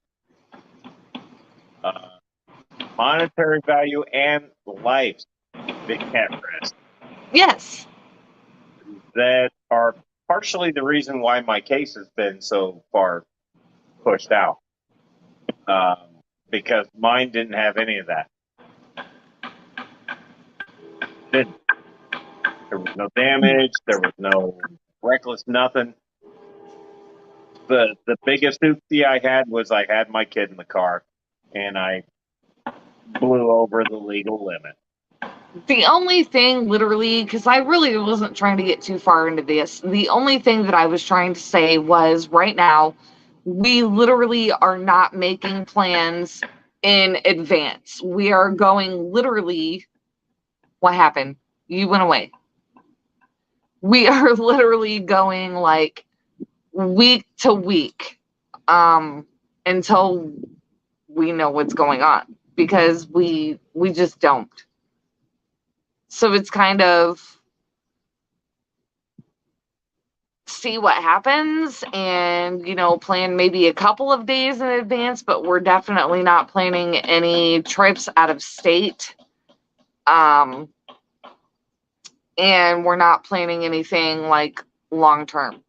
uh, monetary value, and lives that can't rest Yes. that are partially the reason why my case has been so far pushed out. Because mine didn't have any of that. Didn't. There was no damage. There was no reckless nothing. The biggest oopsie I had was I had my kid in the car, and I blew over the legal limit. The only thing, literally, because I really wasn't trying to get too far into this, the only thing that I was trying to say was right now, we literally are not making plans in advance. We are going literally, what happened? You went away. We are literally going like week to week until we know what's going on because we just don't. So it's kind of see what happens and plan maybe a couple of days in advance, but we're definitely not planning any trips out of state. And we're not planning anything like long term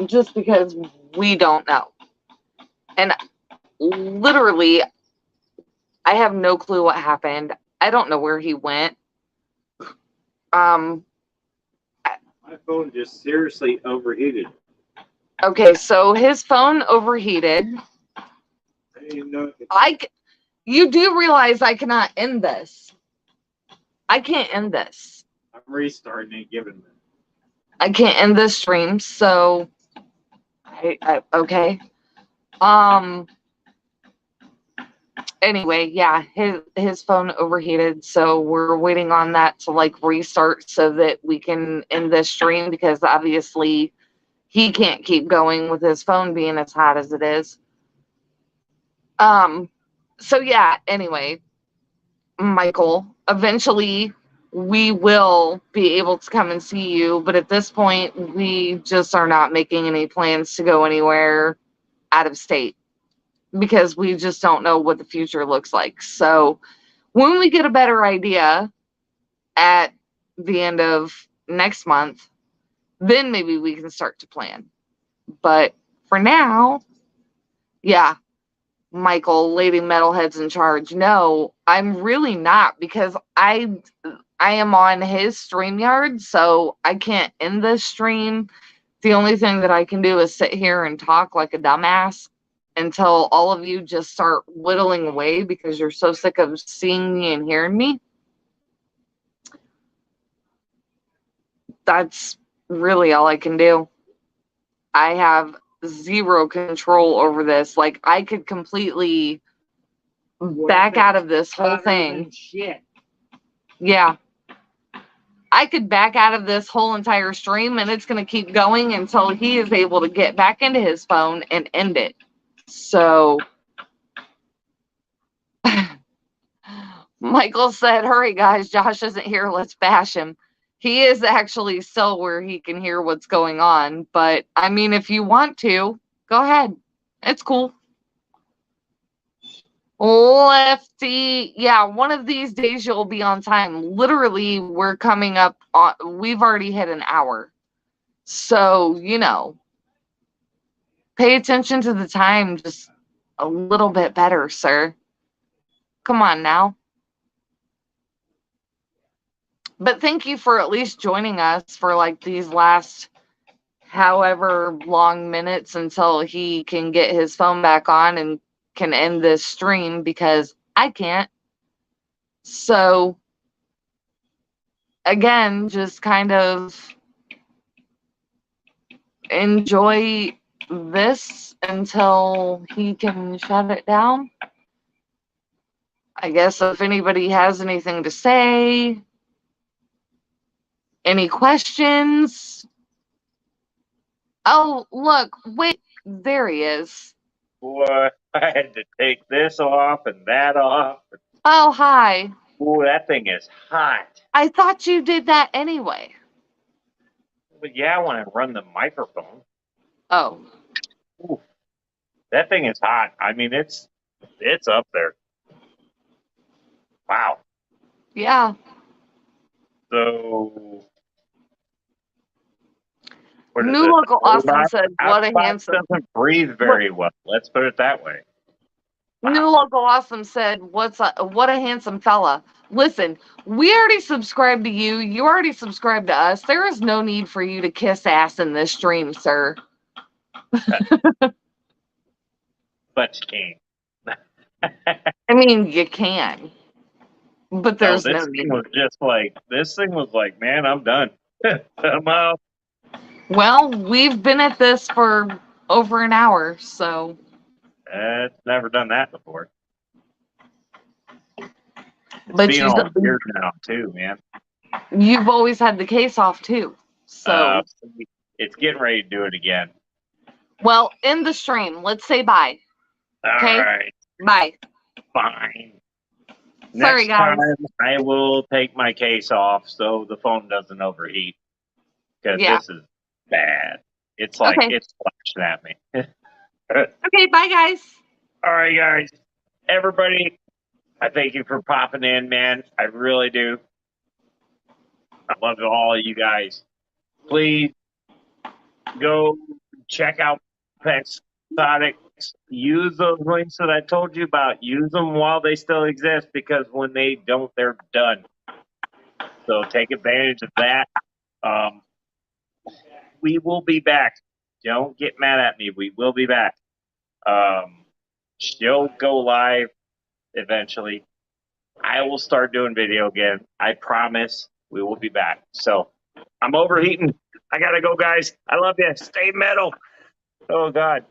just because we don't know. And literally, I have no clue what happened. I don't know where he went. My phone just seriously overheated. Okay, so his phone overheated. I didn't even know You do realize I cannot end this. I can't end this. I'm restarting it, giving me. I can't end this stream, so okay. Anyway, yeah, his phone overheated, so we're waiting on that to like restart so that we can end this stream because obviously he can't keep going with his phone being as hot as it is. So yeah, anyway, Michael, eventually we will be able to come and see you, but at this point we just are not making any plans to go anywhere out of state because we just don't know what the future looks like. So when we get a better idea at the end of next month, then maybe we can start to plan. But for now, yeah, Michael, Lady Metalhead's in charge. No, I'm really not because I am on his StreamYard, so I can't end this stream. The only thing that I can do is sit here and talk like a dumbass until all of you just start whittling away because you're so sick of seeing me and hearing me. That's really all I can do. I have zero control over this. Like, I could completely back out of this whole thing. Shit. Yeah. I could back out of this whole entire stream and it's going to keep going until he is able to get back into his phone and end it. So, Michael said, hurry, guys. Josh isn't here. Let's bash him. He is actually still where he can hear what's going on. But, I mean, if you want to, go ahead. It's cool. Lefty, yeah, one of these days you'll be on time. Literally, we're coming up on, we've already hit an hour. So, you know, pay attention to the time just a little bit better, sir. Come on now. But thank you for at least joining us for like these last however long minutes until he can get his phone back on and can end this stream because I can't. So, again, just kind of enjoy this until he can shut it down. I guess if anybody has anything to say, any questions? Oh, look, wait, there he is. Boy, I had to take this off and that off. Oh, hi. Ooh, that thing is hot. I thought you did that anyway. But yeah, when I run the microphone. Oh. Ooh, that thing is hot. I mean, it's up there. Wow. Yeah. So. New Local Awesome said, what a handsome. Doesn't breathe very well. Let's put it that way. Wow. New Local Awesome said, what a handsome fella. Listen, we already subscribed to you. You already subscribed to us. There is no need for you to kiss ass in this stream, sir. But you can't. I mean, you can. But there's no need. This thing was like, man, I'm done. I'm out. Well, we've been at this for over an hour, so. It's never done that before. But being all weird now too, man. You've always had the case off too, so. It's getting ready to do it again. Well, end the stream. Let's say bye. Okay? All right. Bye. Fine. Sorry, Next guys. time I will take my case off so the phone doesn't overheat. Because this is bad. It's like it's flashing at me. Okay, bye, guys. All right, guys. Everybody, I thank you for popping in, man. I really do. I love all of you guys. Please go check out Exotics. Use those links that I told you about. Use them while they still exist, because when they don't, they're done. So take advantage of that. We will be back. Don't get mad at me. We will be back. She'll go live eventually. I will start doing video again. I promise we will be back. So I'm overheating. I got to go, guys. I love you. Stay metal. Oh, God.